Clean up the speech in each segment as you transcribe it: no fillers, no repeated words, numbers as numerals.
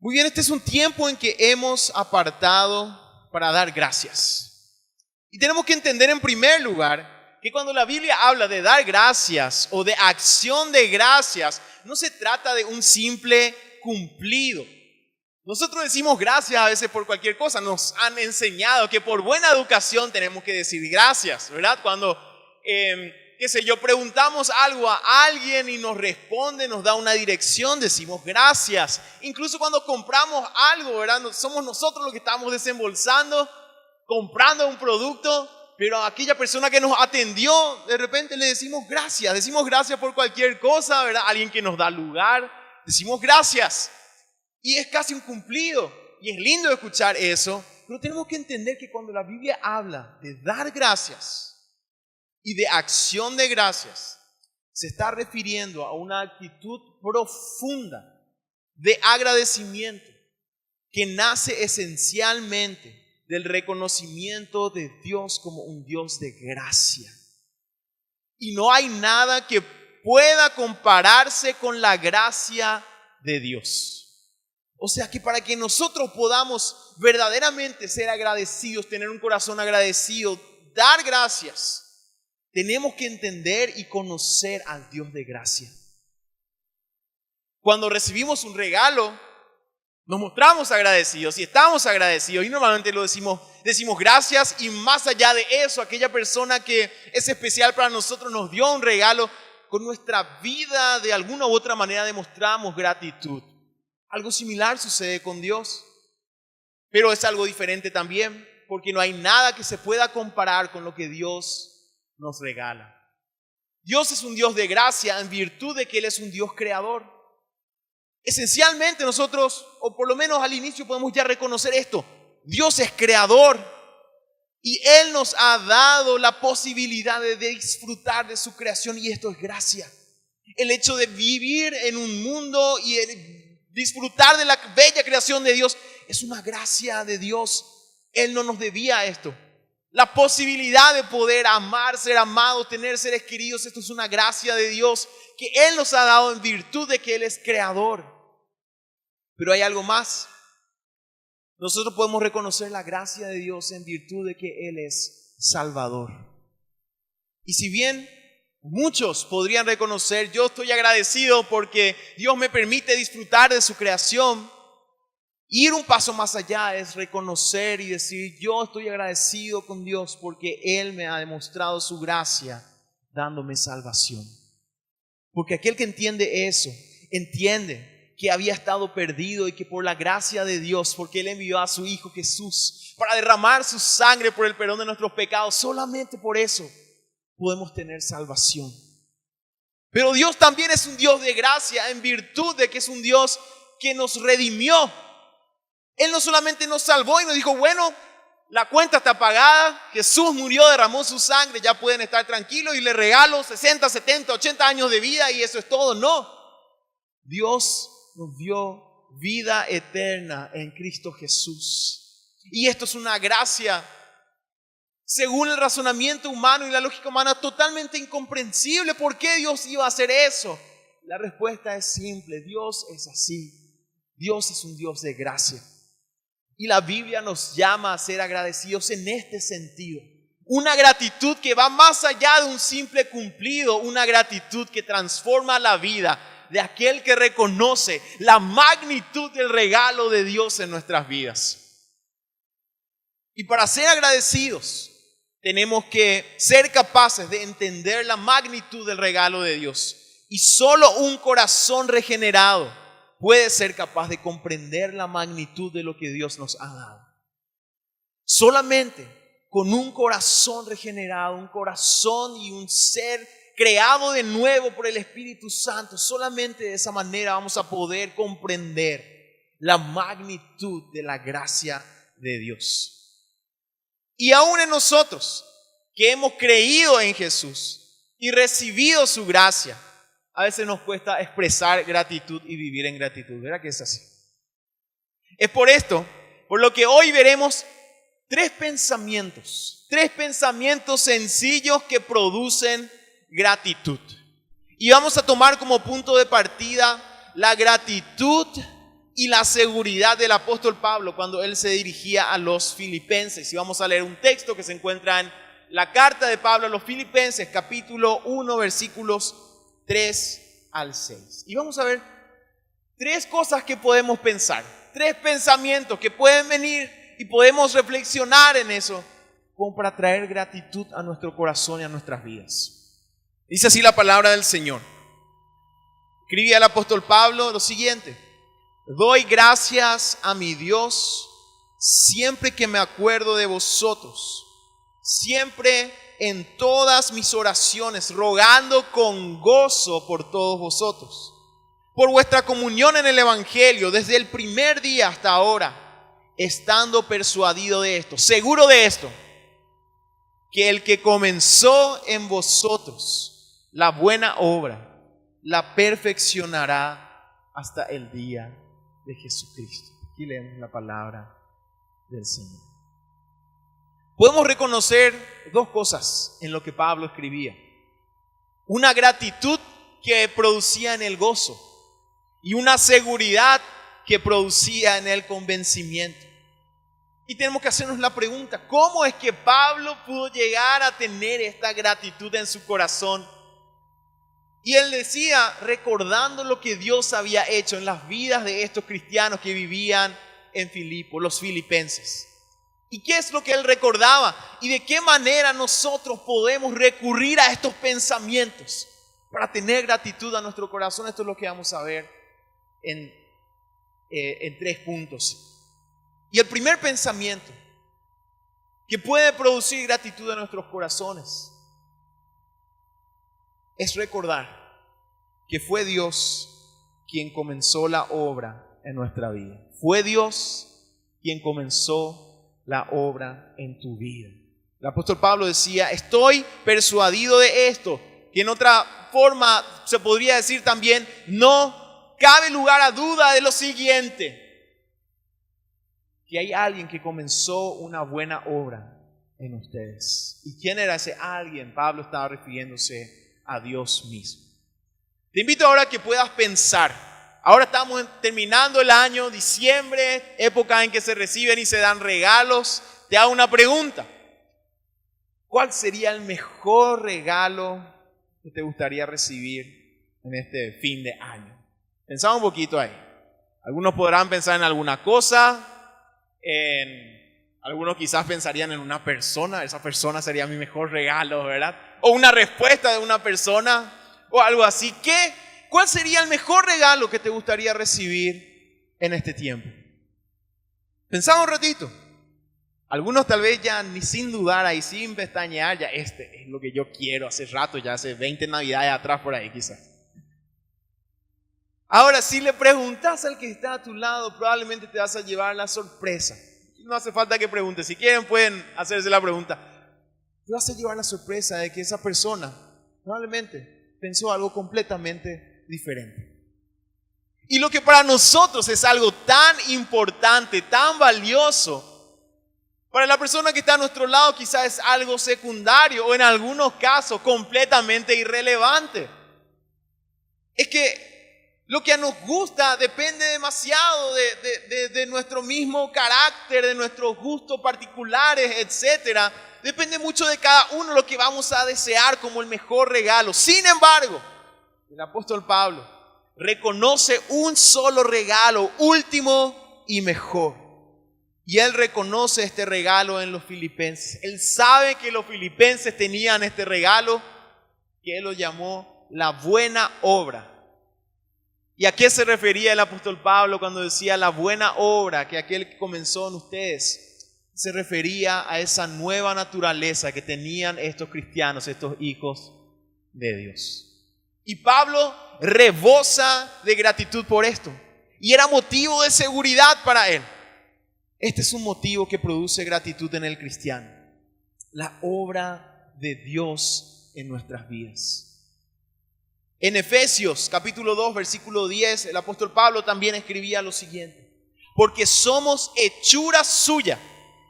Muy bien, este es un tiempo en que hemos apartado para dar gracias. Y tenemos que entender en primer lugar que cuando la Biblia habla de dar gracias o de acción de gracias, no se trata de un simple cumplido. Nosotros decimos gracias a veces por cualquier cosa. Nos han enseñado que por buena educación tenemos que decir gracias, ¿verdad? Cuando, preguntamos algo a alguien y nos responde, nos da una dirección, decimos gracias. Incluso cuando compramos algo, ¿verdad? Somos nosotros los que estamos desembolsando, comprando un producto, pero a aquella persona que nos atendió, de repente le decimos gracias por cualquier cosa, ¿verdad? Alguien que nos da lugar, decimos gracias. Y es casi un cumplido, y es lindo escuchar eso, pero tenemos que entender que cuando la Biblia habla de dar gracias y de acción de gracias, se está refiriendo a una actitud profunda de agradecimiento que nace esencialmente del reconocimiento de Dios como un Dios de gracia. Y no hay nada que pueda compararse con la gracia de Dios. O sea que para que nosotros podamos verdaderamente ser agradecidos, tener un corazón agradecido, dar gracias, tenemos que entender y conocer al Dios de gracia. Cuando recibimos un regalo, nos mostramos agradecidos y estamos agradecidos y normalmente lo decimos gracias, y más allá de eso, aquella persona que es especial para nosotros nos dio un regalo, con nuestra vida de alguna u otra manera demostramos gratitud. Algo similar sucede con Dios, pero es algo diferente también, porque no hay nada que se pueda comparar con lo que Dios nos regala. Dios es un Dios de gracia en virtud de que Él es un Dios creador. Esencialmente nosotros, o por lo menos al inicio podemos ya reconocer esto: Dios es creador y Él nos ha dado la posibilidad de disfrutar de su creación, y esto es gracia. El hecho de vivir en un mundo y disfrutar de la bella creación de Dios es una gracia de Dios. Él no nos debía esto. La posibilidad de poder amar, ser amados, tener seres queridos, esto es una gracia de Dios que Él nos ha dado en virtud de que Él es creador. Pero hay algo más. Nosotros podemos reconocer la gracia de Dios en virtud de que Él es Salvador. Y si bien muchos podrían reconocer, yo estoy agradecido porque Dios me permite disfrutar de su creación, ir un paso más allá es reconocer y decir: yo estoy agradecido con Dios porque Él me ha demostrado su gracia dándome salvación. Porque aquel que entiende eso, entiende que había estado perdido y que por la gracia de Dios, porque Él envió a su Hijo Jesús para derramar su sangre por el perdón de nuestros pecados, solamente por eso podemos tener salvación. Pero Dios también es un Dios de gracia en virtud de que es un Dios que nos redimió. Él no solamente nos salvó y nos dijo: bueno, la cuenta está pagada, Jesús murió, derramó su sangre, ya pueden estar tranquilos y le regalo 60, 70, 80 años de vida y eso es todo. No, Dios nos dio vida eterna en Cristo Jesús. Y esto es una gracia, según el razonamiento humano y la lógica humana, totalmente incomprensible. ¿Por qué Dios iba a hacer eso? La respuesta es simple: Dios es así. Dios es un Dios de gracia. Y la Biblia nos llama a ser agradecidos en este sentido. Una gratitud que va más allá de un simple cumplido, una gratitud que transforma la vida de aquel que reconoce la magnitud del regalo de Dios en nuestras vidas. Y para ser agradecidos, tenemos que ser capaces de entender la magnitud del regalo de Dios. Y solo un corazón regenerado puede ser capaz de comprender la magnitud de lo que Dios nos ha dado. Solamente con un corazón regenerado, un corazón y un ser creado de nuevo por el Espíritu Santo, solamente de esa manera vamos a poder comprender la magnitud de la gracia de Dios. Y aún en nosotros, que hemos creído en Jesús y recibido su gracia, a veces nos cuesta expresar gratitud y vivir en gratitud. ¿Verdad que es así? Es por esto, por lo que hoy veremos tres pensamientos sencillos que producen gratitud. Y vamos a tomar como punto de partida la gratitud y la seguridad del apóstol Pablo cuando él se dirigía a los filipenses. Y vamos a leer un texto que se encuentra en la carta de Pablo a los filipenses, capítulo 1, versículos 3 al 6. Y vamos a ver tres cosas que podemos pensar, tres pensamientos que pueden venir y podemos reflexionar en eso como para traer gratitud a nuestro corazón y a nuestras vidas. Dice así la palabra del Señor. Escribía el apóstol Pablo lo siguiente: doy gracias a mi Dios siempre que me acuerdo de vosotros, siempre en todas mis oraciones, rogando con gozo por todos vosotros, por vuestra comunión en el Evangelio desde el primer día hasta ahora, estando persuadido de esto, seguro de esto, que el que comenzó en vosotros la buena obra, la perfeccionará hasta el día de Jesucristo. Aquí leemos la palabra del Señor. Podemos reconocer dos cosas en lo que Pablo escribía: una gratitud que producía en el gozo y una seguridad que producía en el convencimiento. Y tenemos que hacernos la pregunta: ¿cómo es que Pablo pudo llegar a tener esta gratitud en su corazón? Y él decía, recordando lo que Dios había hecho en las vidas de estos cristianos que vivían en Filipo, los filipenses. ¿Y qué es lo que él recordaba? ¿Y de qué manera nosotros podemos recurrir a estos pensamientos para tener gratitud a nuestro corazón? Esto es lo que vamos a ver en 3 puntos. Y el primer pensamiento que puede producir gratitud en nuestros corazones es recordar que fue Dios quien comenzó la obra en nuestra vida. Fue Dios quien comenzó la obra en tu vida. El apóstol Pablo decía, estoy persuadido de esto, que en otra forma se podría decir también, no cabe lugar a duda de lo siguiente: que hay alguien que comenzó una buena obra en ustedes. ¿Y quién era ese alguien? Pablo estaba refiriéndose a Dios mismo. Te invito ahora a que puedas pensar. Ahora estamos terminando el año, diciembre, época en que se reciben y se dan regalos. Te hago una pregunta: ¿cuál sería el mejor regalo que te gustaría recibir en este fin de año? Pensaba un poquito ahí. Algunos podrán pensar en alguna cosa, algunos quizás pensarían en una persona. Esa persona sería mi mejor regalo, ¿verdad? O una respuesta de una persona o algo así. ¿Cuál sería el mejor regalo que te gustaría recibir en este tiempo? Pensaba un ratito. Algunos tal vez ya ni sin dudar ahí, sin pestañear, ya este es lo que yo quiero hace rato, ya hace 20 navidades atrás por ahí quizás. Ahora, si le preguntas al que está a tu lado, probablemente te vas a llevar la sorpresa. No hace falta que preguntes, si quieren pueden hacerse la pregunta. Te vas a llevar la sorpresa de que esa persona probablemente pensó algo completamente diferente. Y lo que para nosotros es algo tan importante, tan valioso, para la persona que está a nuestro lado quizás es algo secundario o en algunos casos completamente irrelevante. Es que lo que nos gusta depende demasiado de nuestro mismo carácter, de nuestros gustos particulares, etcétera. Depende mucho de cada uno lo que vamos a desear como el mejor regalo. Sin embargo, el apóstol Pablo reconoce un solo regalo, último y mejor. Y él reconoce este regalo en los filipenses. Él sabe que los filipenses tenían este regalo, que él lo llamó la buena obra. ¿Y a qué se refería el apóstol Pablo cuando decía la buena obra que aquel que comenzó en ustedes? Se refería a esa nueva naturaleza que tenían estos cristianos, estos hijos de Dios. Y Pablo rebosa de gratitud por esto. Y era motivo de seguridad para él. Este es un motivo que produce gratitud en el cristiano: la obra de Dios en nuestras vidas. En Efesios capítulo 2 versículo 10 el apóstol Pablo también escribía lo siguiente: porque somos hechura suya,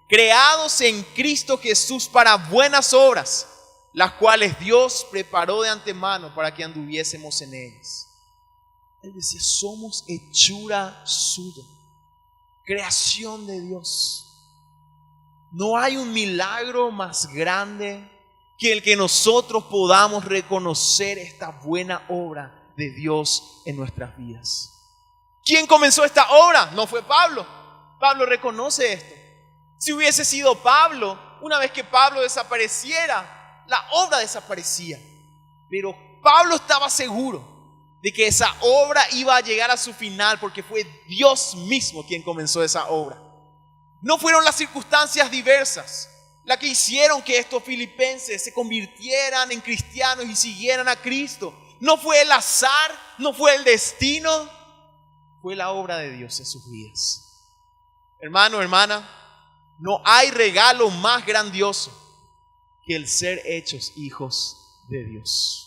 creados en Cristo Jesús para buenas obras, las cuales Dios preparó de antemano para que anduviésemos en ellas. Él decía, somos hechura suya, creación de Dios. No hay un milagro más grande que el que nosotros podamos reconocer esta buena obra de Dios en nuestras vidas. ¿Quién comenzó esta obra? No fue Pablo. Pablo reconoce esto. Si hubiese sido Pablo, una vez que Pablo desapareciera, la obra desaparecía. Pero Pablo estaba seguro de que esa obra iba a llegar a su final porque fue Dios mismo quien comenzó esa obra. No fueron las circunstancias diversas las que hicieron que estos filipenses se convirtieran en cristianos y siguieran a Cristo. No fue el azar, no fue el destino, fue la obra de Dios en sus vidas. Hermano, hermana, no hay regalo más grandioso que el ser hechos hijos de Dios.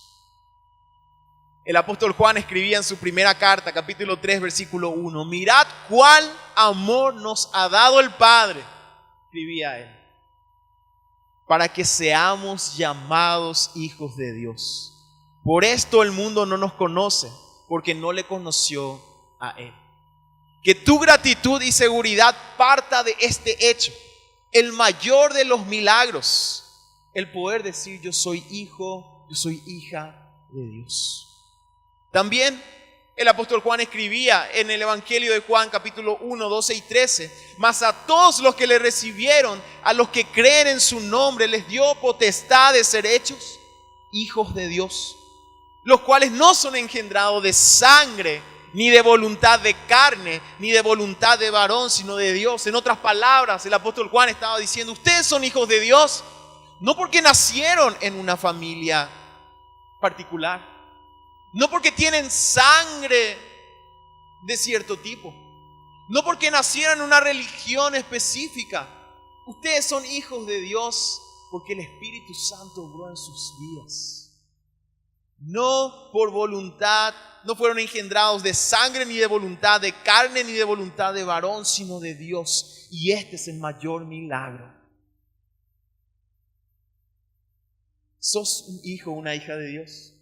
El apóstol Juan escribía en su primera carta, capítulo 3, versículo 1, mirad cuál amor nos ha dado el Padre, escribía él, para que seamos llamados hijos de Dios. Por esto el mundo no nos conoce, porque no le conoció a Él. Que tu gratitud y seguridad parta de este hecho, el mayor de los milagros, el poder decir yo soy hijo, yo soy hija de Dios. También el apóstol Juan escribía en el Evangelio de Juan capítulo 1, 12 y 13, mas a todos los que le recibieron, a los que creen en su nombre, les dio potestad de ser hechos hijos de Dios, los cuales no son engendrados de sangre, ni de voluntad de carne, ni de voluntad de varón, sino de Dios. En otras palabras, el apóstol Juan estaba diciendo, ustedes son hijos de Dios, no porque nacieron en una familia particular, no porque tienen sangre de cierto tipo, no porque nacieron en una religión específica. Ustedes son hijos de Dios porque el Espíritu Santo obró en sus vidas. No por voluntad, no fueron engendrados de sangre, ni de voluntad de carne, ni de voluntad de varón, sino de Dios. Y este es el mayor milagro. ¿Sos un hijo o una hija de Dios?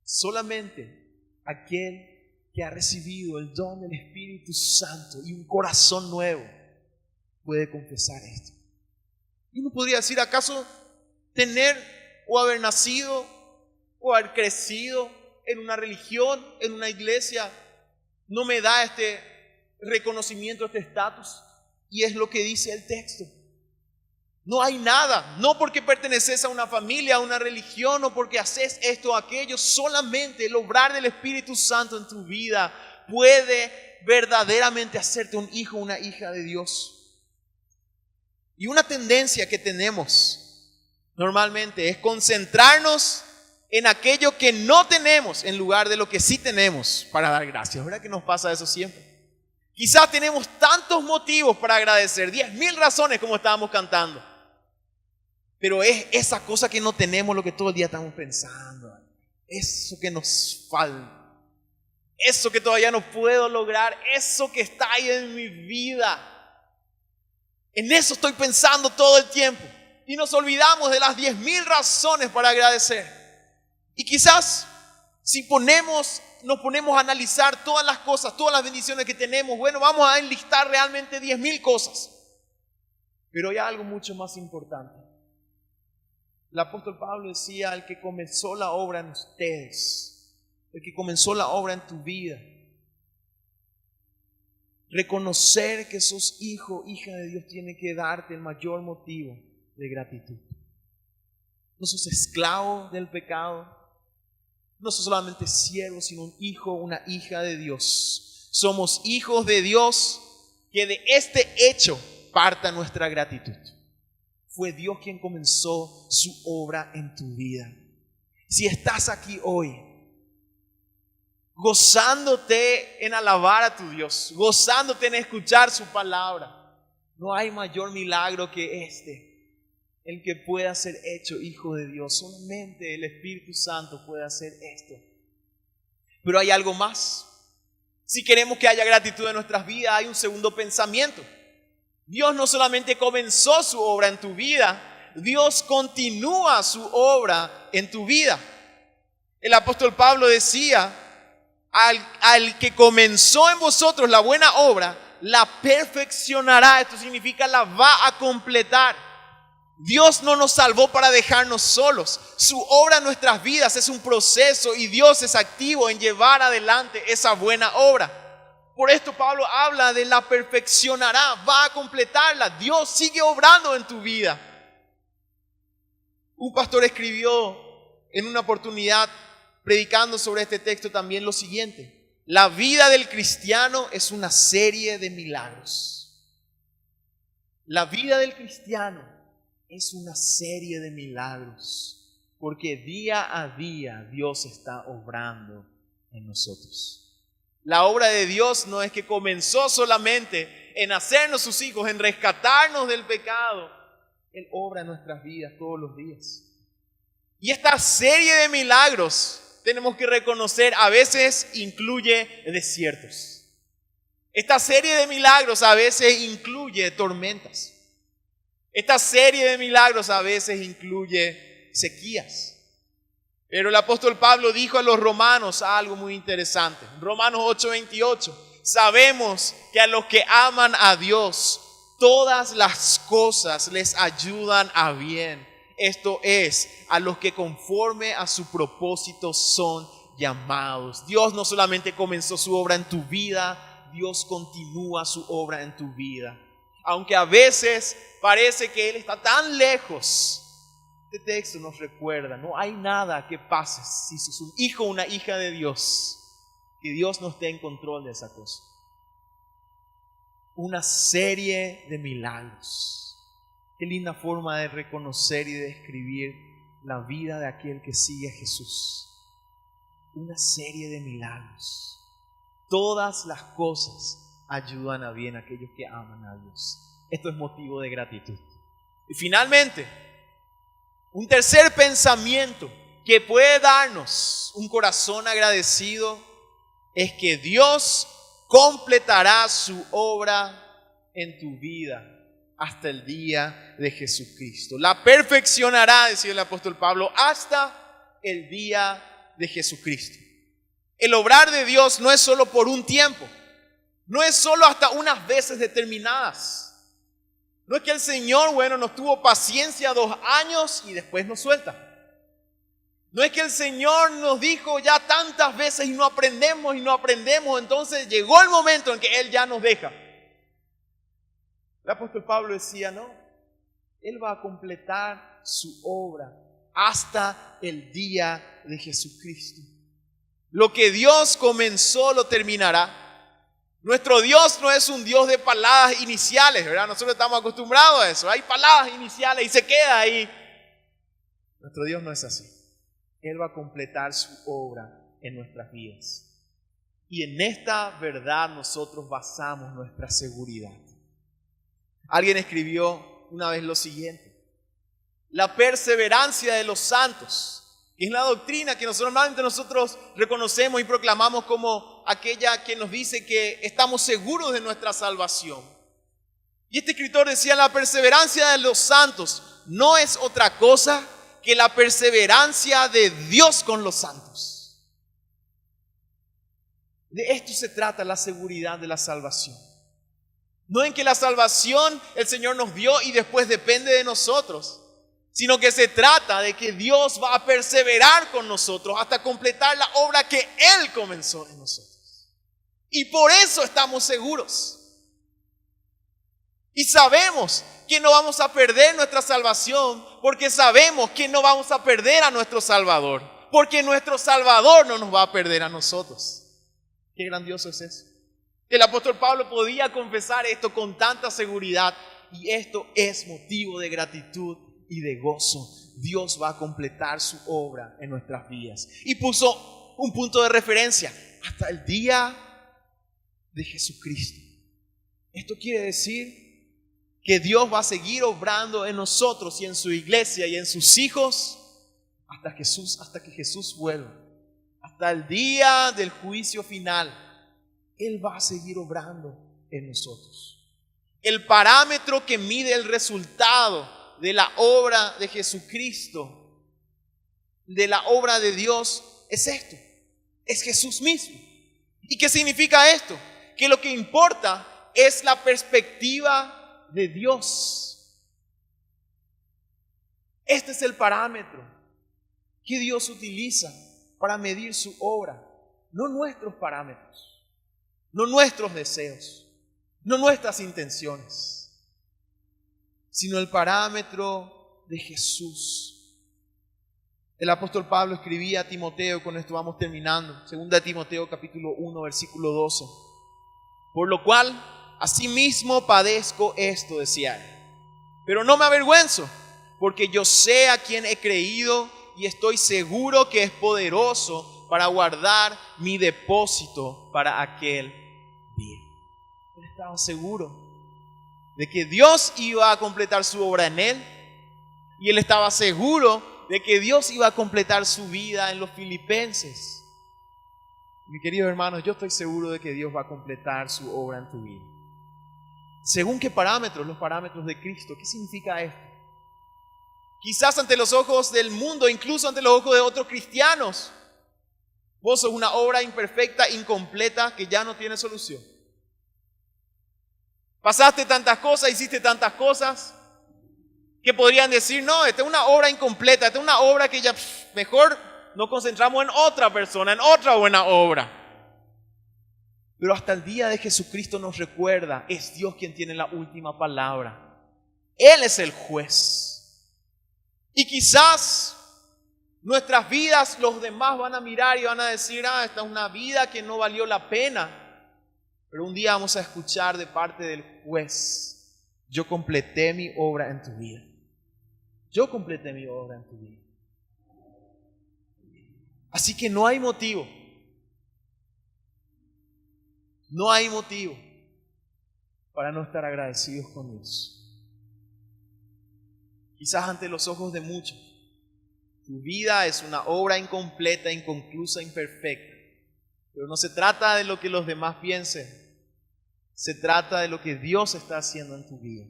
Solamente aquel que ha recibido el don del Espíritu Santo y un corazón nuevo puede confesar esto. Y uno podría decir, ¿acaso tener o haber nacido o haber crecido en una religión, en una iglesia, no me da este reconocimiento, este estatus? Y es lo que dice el texto. No hay nada, no porque perteneces a una familia, a una religión, o porque haces esto o aquello. Solamente el obrar del Espíritu Santo en tu vida puede verdaderamente hacerte un hijo o una hija de Dios. Y una tendencia que tenemos normalmente es concentrarnos en aquello que no tenemos en lugar de lo que sí tenemos para dar gracias. ¿Verdad que nos pasa eso siempre? Quizás tenemos tantos motivos para agradecer, 10,000 razones como estábamos cantando. Pero es esa cosa que no tenemos lo que todo el día estamos pensando. Eso que nos falta. Eso que todavía no puedo lograr. Eso que está ahí en mi vida. En eso estoy pensando todo el tiempo. Y nos olvidamos de las 10,000 razones para agradecer. Y quizás si nos ponemos a analizar todas las cosas, todas las bendiciones que tenemos, bueno, vamos a enlistar realmente 10,000 cosas. Pero hay algo mucho más importante. El apóstol Pablo decía, el que comenzó la obra en ustedes, el que comenzó la obra en tu vida, reconocer que sos hijo, hija de Dios, tiene que darte el mayor motivo de gratitud. No sos esclavo del pecado, no sos solamente siervo, sino un hijo, una hija de Dios. Somos hijos de Dios, que de este hecho parta nuestra gratitud. Fue Dios quien comenzó su obra en tu vida. Si estás aquí hoy, gozándote en alabar a tu Dios, gozándote en escuchar su palabra, no hay mayor milagro que este, el que pueda ser hecho hijo de Dios. Solamente el Espíritu Santo puede hacer esto. Pero hay algo más. Si queremos que haya gratitud en nuestras vidas, hay un segundo pensamiento. Dios no solamente comenzó su obra en tu vida, Dios continúa su obra en tu vida. El apóstol Pablo decía al que comenzó en vosotros la buena obra, la perfeccionará. Esto significa la va a completar. Dios no nos salvó para dejarnos solos. Su obra en nuestras vidas es un proceso y Dios es activo en llevar adelante esa buena obra. Por esto Pablo habla de la perfeccionará, va a completarla. Dios sigue obrando en tu vida. Un pastor escribió en una oportunidad, predicando sobre este texto, también lo siguiente: la vida del cristiano es una serie de milagros. La vida del cristiano es una serie de milagros, porque día a día Dios está obrando en nosotros. La obra de Dios no es que comenzó solamente en hacernos sus hijos, en rescatarnos del pecado. Él obra en nuestras vidas todos los días. Y esta serie de milagros, tenemos que reconocer, a veces incluye desiertos. Esta serie de milagros a veces incluye tormentas. Esta serie de milagros a veces incluye sequías. Pero el apóstol Pablo dijo a los romanos algo muy interesante. Romanos 8:28. Sabemos que a los que aman a Dios, todas las cosas les ayudan a bien. Esto es, a los que conforme a su propósito son llamados. Dios no solamente comenzó su obra en tu vida, Dios continúa su obra en tu vida. Aunque a veces parece que Él está tan lejos, este texto nos recuerda, no hay nada que pase si sos un hijo o una hija de Dios, que Dios no esté en control de esa cosa. Una serie de milagros. Qué linda forma de reconocer y de describir la vida de aquel que sigue a Jesús. Una serie de milagros. Todas las cosas ayudan a bien a aquellos que aman a Dios. Esto es motivo de gratitud. Y finalmente, un tercer pensamiento que puede darnos un corazón agradecido es que Dios completará su obra en tu vida hasta el día de Jesucristo. La perfeccionará, decía el apóstol Pablo, hasta el día de Jesucristo. El obrar de Dios no es solo por un tiempo, no es solo hasta unas veces determinadas. No es que el Señor, nos tuvo paciencia 2 años y después nos suelta. No es que el Señor nos dijo ya tantas veces y no aprendemos, entonces llegó el momento en que Él ya nos deja. El apóstol Pablo decía, no, Él va a completar su obra hasta el día de Jesucristo. Lo que Dios comenzó lo terminará. Nuestro Dios no es un Dios de paladas iniciales, ¿verdad? Nosotros estamos acostumbrados a eso. Hay paladas iniciales y se queda ahí. Nuestro Dios no es así. Él va a completar su obra en nuestras vidas. Y en esta verdad nosotros basamos nuestra seguridad. Alguien escribió una vez lo siguiente: la perseverancia de los santos, que es la doctrina que normalmente nosotros reconocemos y proclamamos como aquella que nos dice que estamos seguros de nuestra salvación. Y este escritor decía, la perseverancia de los santos no es otra cosa que la perseverancia de Dios con los santos. De esto se trata la seguridad de la salvación. No en que la salvación el Señor nos dio y después depende de nosotros, sino que se trata de que Dios va a perseverar con nosotros hasta completar la obra que Él comenzó en nosotros. Y por eso estamos seguros. Y sabemos que no vamos a perder nuestra salvación, porque sabemos que no vamos a perder a nuestro Salvador, porque nuestro Salvador no nos va a perder a nosotros. Qué grandioso es eso. El apóstol Pablo podía confesar esto con tanta seguridad, y esto es motivo de gratitud y de gozo. Dios va a completar su obra en nuestras vidas. Y puso un punto de referencia: hasta el día de Jesucristo. Esto quiere decir que Dios va a seguir obrando en nosotros y en su iglesia y en sus hijos hasta que Jesús vuelva. Hasta el día del juicio final, Él va a seguir obrando en nosotros. El parámetro que mide el resultado de la obra de Jesucristo, de la obra de Dios, es esto: es Jesús mismo. ¿Y qué significa esto? Que lo que importa es la perspectiva de Dios. Este es el parámetro que Dios utiliza para medir su obra, no nuestros parámetros, no nuestros deseos, no nuestras intenciones, sino el parámetro de Jesús. El apóstol Pablo escribía a Timoteo, con esto vamos terminando, 2 Timoteo capítulo 1, versículo 12. Por lo cual, asimismo padezco esto, decía él, pero no me avergüenzo, porque yo sé a quién he creído y estoy seguro que es poderoso para guardar mi depósito para aquel día. Él estaba seguro de que Dios iba a completar su obra en él, y él estaba seguro de que Dios iba a completar su vida en los filipenses. Mi queridos hermanos, yo estoy seguro de que Dios va a completar su obra en tu vida. ¿Según qué parámetros? Los parámetros de Cristo. ¿Qué significa esto? Quizás ante los ojos del mundo, incluso ante los ojos de otros cristianos, vos sos una obra imperfecta, incompleta, que ya no tiene solución. Pasaste tantas cosas, hiciste tantas cosas, que podrían decir, no, esta es una obra incompleta, esta es una obra que ya mejor nos concentramos en otra persona, en otra buena obra. Pero hasta el día de Jesucristo nos recuerda, es Dios quien tiene la última palabra. Él es el juez. Y quizás nuestras vidas, los demás van a mirar y van a decir, esta es una vida que no valió la pena. Pero un día vamos a escuchar de parte del juez, yo completé mi obra en tu vida. Yo completé mi obra en tu vida. Así que no hay motivo. No hay motivo para no estar agradecidos con Dios. Quizás ante los ojos de muchos, tu vida es una obra incompleta, inconclusa, imperfecta. Pero no se trata de lo que los demás piensen. Se trata de lo que Dios está haciendo en tu vida.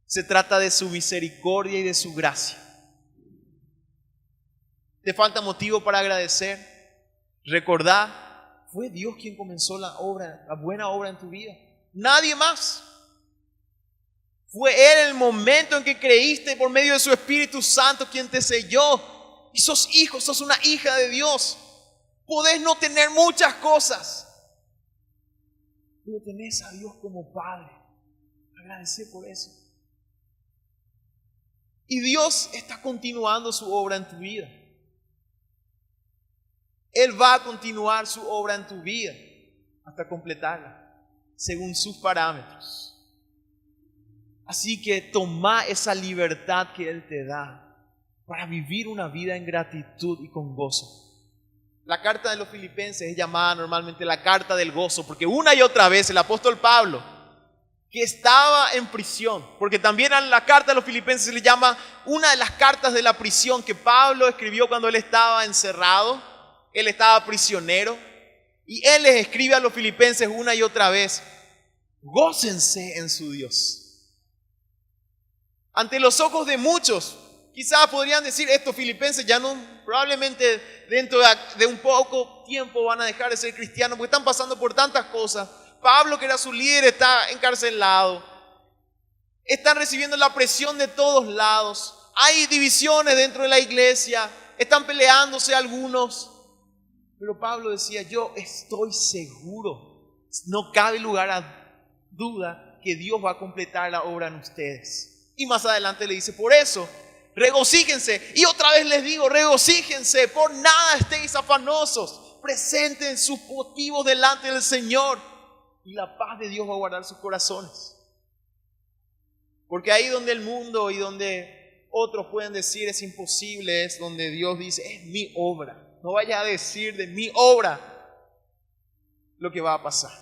Se trata de su misericordia y de su gracia. ¿Te falta motivo para agradecer? Recordá, fue Dios quien comenzó la obra, la buena obra en tu vida. Nadie más. Fue Él el momento en que creíste por medio de su Espíritu Santo quien te selló. Y sos hijo, sos una hija de Dios. Podés no tener muchas cosas, pero tenés a Dios como Padre. Agradecer por eso. Y Dios está continuando su obra en tu vida. Él va a continuar su obra en tu vida hasta completarla, según sus parámetros. Así que toma esa libertad que Él te da para vivir una vida en gratitud y con gozo. La carta de los Filipenses es llamada normalmente la carta del gozo, porque una y otra vez el apóstol Pablo, que estaba en prisión, porque también a la carta de los Filipenses se le llama una de las cartas de la prisión que Pablo escribió cuando él estaba encerrado, él estaba prisionero, y él les escribe a los Filipenses una y otra vez, gócense en su Dios. Ante los ojos de muchos, quizás podrían decir, estos filipenses ya no, probablemente dentro de un poco tiempo van a dejar de ser cristianos porque están pasando por tantas cosas. Pablo, que era su líder, está encarcelado. Están recibiendo la presión de todos lados. Hay divisiones dentro de la iglesia. Están peleándose algunos. Pero Pablo decía, yo estoy seguro, no cabe lugar a duda que Dios va a completar la obra en ustedes. Y más adelante le dice, por eso, regocíjense. Y otra vez les digo, regocíjense, por nada estéis afanosos. Presenten sus motivos delante del Señor. Y la paz de Dios va a guardar sus corazones. Porque ahí donde el mundo y donde otros pueden decir es imposible, es donde Dios dice, es mi obra. No vaya a decir de mi obra lo que va a pasar.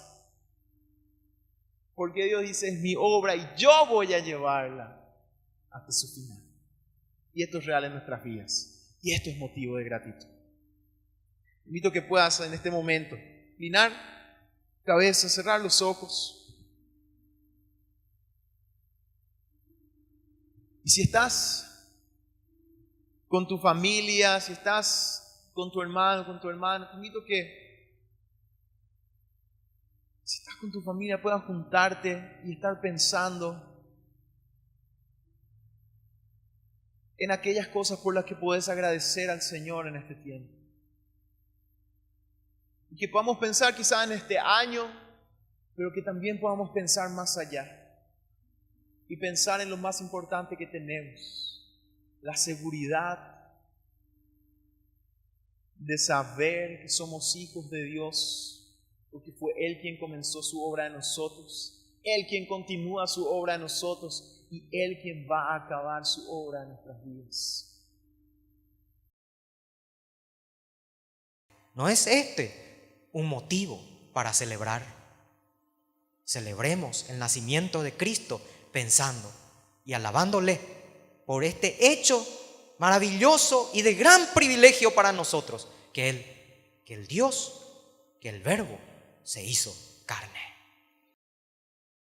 Porque Dios dice, es mi obra y yo voy a llevarla hasta su final. Y esto es real en nuestras vidas. Y esto es motivo de gratitud. Te invito a que puedas en este momento inclinar cabeza, cerrar los ojos. Y si estás con tu familia, si estás con tu hermano, con tu hermana, te invito a que Si estás con tu familia, puedas juntarte y estar pensando en aquellas cosas por las que puedes agradecer al Señor en este tiempo. Y que podamos pensar quizá en este año, pero que también podamos pensar más allá. Y pensar en lo más importante que tenemos, la seguridad de saber que somos hijos de Dios, porque fue Él quien comenzó su obra en nosotros, Él quien continúa su obra en nosotros y Él quien va a acabar su obra en nuestras vidas. ¿No es este un motivo para celebrar? Celebremos el nacimiento de Cristo pensando y alabándole por este hecho maravilloso y de gran privilegio para nosotros, que el Dios, que el Verbo se hizo carne.